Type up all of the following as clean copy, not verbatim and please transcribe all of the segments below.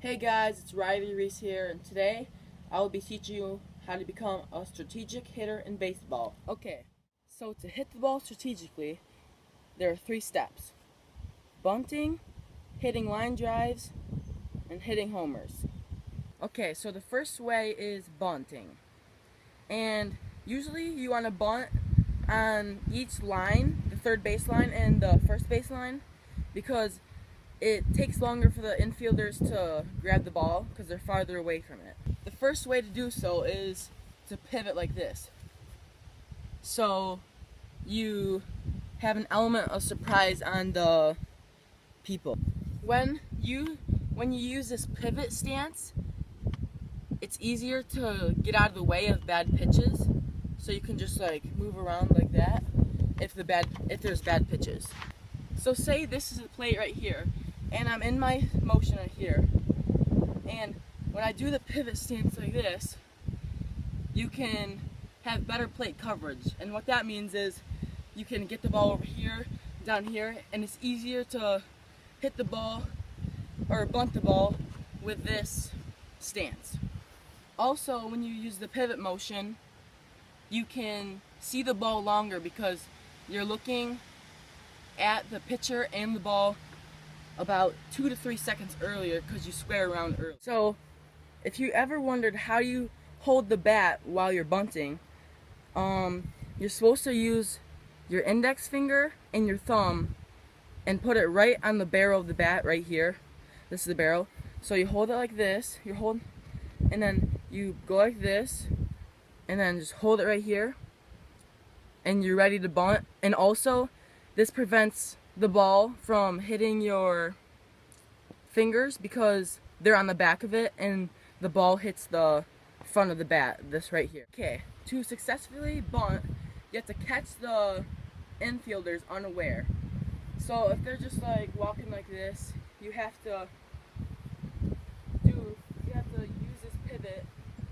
Hey guys, it's Riley Reese here, and today I will be teaching you how to become a strategic hitter in baseball. Okay, so to hit the ball strategically, there are 3 steps: bunting, hitting line drives, and hitting homers. Okay, so the first way is bunting. And usually you want to bunt on each line, the third base line and the first base line, because it takes longer for the infielders to grab the ball because they're farther away from it. The first way to do so is to pivot like this. So you have an element of surprise on the people. When you use this pivot stance, it's easier to get out of the way of bad pitches. So you can just like move around like that if there's bad pitches. So say this is a plate right here, and I'm in my motion right here, and when I do the pivot stance like this, you can have better plate coverage. And what that means is you can get the ball over here, down here, and it's easier to hit the ball or bunt the ball with this stance. Also, when you use the pivot motion, you can see the ball longer because you're looking at the pitcher and the ball about 2 to 3 seconds earlier because you square around early. So if you ever wondered how you hold the bat while you're bunting, you're supposed to use your index finger and your thumb and put it right on the barrel of the bat right here. This is the barrel. So you hold it like this, and then you go like this, and then just hold it right here, and you're ready to bunt. And also, this prevents the ball from hitting your fingers because they're on the back of it and the ball hits the front of the bat, this right here. Okay, to successfully bunt, you have to catch the infielders unaware. So if they're just like walking like this, you have to use this pivot,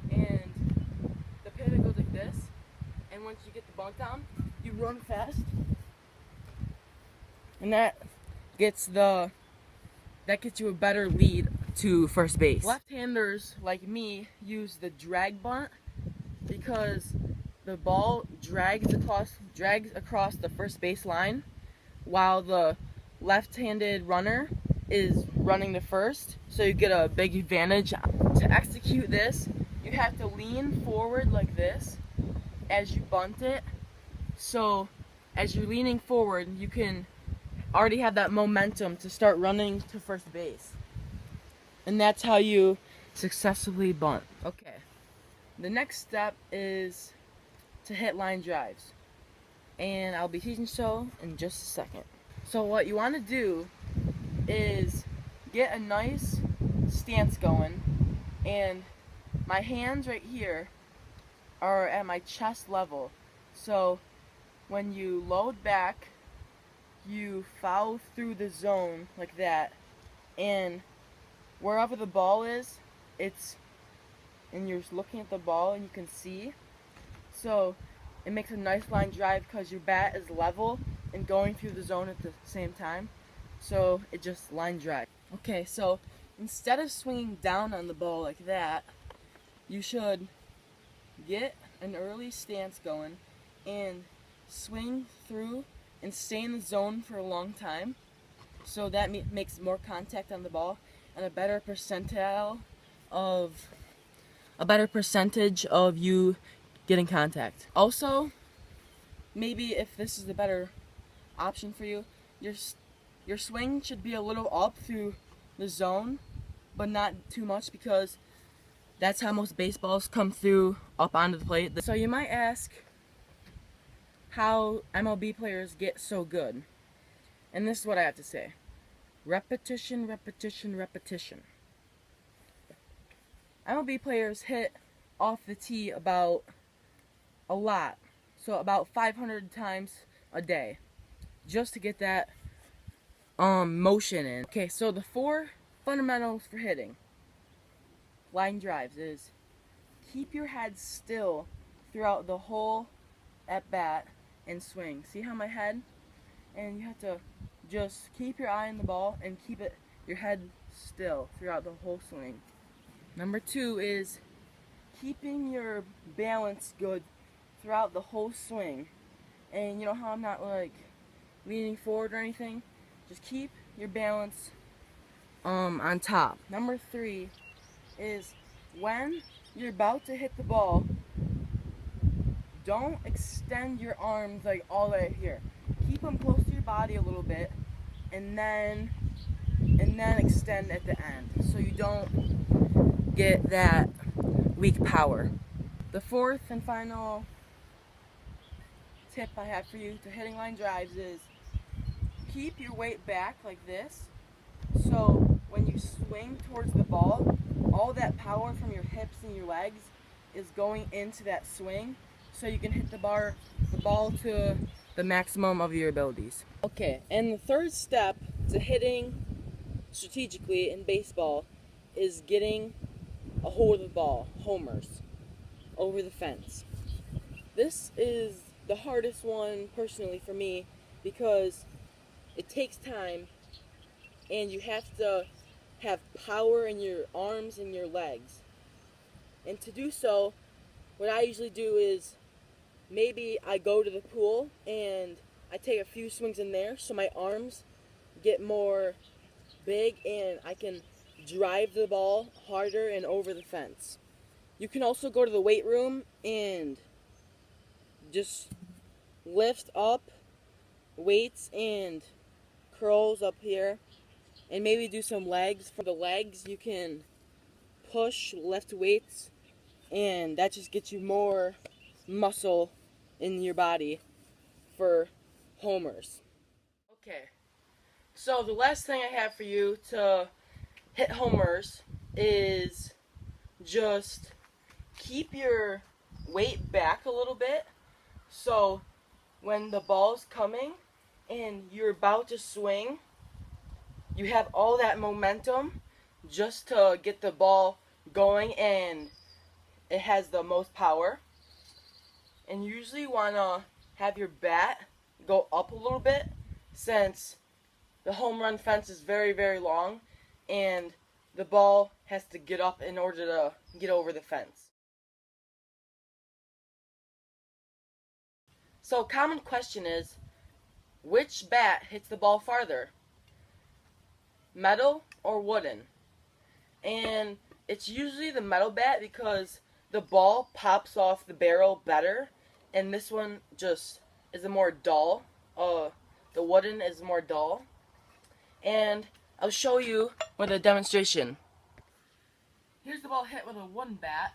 and the pivot goes like this, and once you get the bunt down, you run fast, and that gets you a better lead to first base. Left-handers like me use the drag bunt because the ball drags across the first base line while the left-handed runner is running to first, so you get a big advantage. To execute this, you have to lean forward like this as you bunt it. So as you're leaning forward, you can already have that momentum to start running to first base. And that's how you successfully bunt. Okay. The next step is to hit line drives. And I'll be teaching so in just a second. So what you want to do is get a nice stance going, and my hands right here are at my chest level. So when you load back, you foul through the zone like that, and wherever the ball is, and you're looking at the ball and you can see. So it makes a nice line drive because your bat is level and going through the zone at the same time. So it just line drive. Okay, so instead of swinging down on the ball like that, you should get an early stance going and swing through and stay in the zone for a long time. So that makes more contact on the ball and a better percentage of you getting contact. Also, maybe if this is the better option for you, your swing should be a little up through the zone, but not too much because that's how most baseballs come through up onto the plate. So you might ask how MLB players get so good. And this is what I have to say. Repetition, repetition, repetition. MLB players hit off the tee about a lot. So about 500 times a day. Just to get that motion in. Okay, so the 4 fundamentals for hitting line drives is keep your head still throughout the whole at bat and swing. See how my head? And you have to just keep your eye on the ball and keep it your head still throughout the whole swing. Number 2 is keeping your balance good throughout the whole swing. And you know how I'm not like leaning forward or anything? Just keep your balance on top. Number 3 is when you're about to hit the ball, don't extend your arms like all the way here. Keep them close to your body a little bit, and then extend at the end, so you don't get that weak power. The fourth and final tip I have for you to hitting line drives is keep your weight back like this, so when you swing towards the ball, all that power from your hips and your legs is going into that swing, so you can hit the ball to the maximum of your abilities. Okay, and the third step to hitting strategically in baseball is getting a hold of the ball, homers, over the fence. This is the hardest one personally for me because it takes time and you have to have power in your arms and your legs. And to do so, what I usually do is maybe I go to the pool and I take a few swings in there so my arms get more big and I can drive the ball harder and over the fence. You can also go to the weight room and just lift up weights and curls up here and maybe do some legs. For the legs, you can push, lift weights, and that just gets you more muscle in your body for homers. Okay, so the last thing I have for you to hit homers is just keep your weight back a little bit, so when the ball's coming and you're about to swing, you have all that momentum just to get the ball going and it has the most power. And you usually want to have your bat go up a little bit since the home run fence is very, very long and the ball has to get up in order to get over the fence. So a common question is, which bat hits the ball farther? Metal or wooden? And it's usually the metal bat because the ball pops off the barrel better, and this one just is a more dull. The wooden is more dull. And I'll show you with a demonstration. Here's the ball hit with a wooden bat.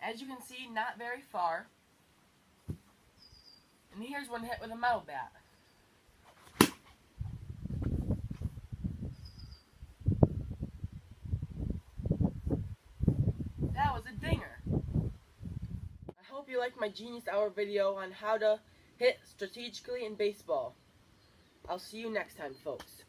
As you can see, not very far. And here's one hit with a metal bat. That was a dinger. I hope you liked my Genius Hour video on how to hit strategically in baseball. I'll see you next time, folks.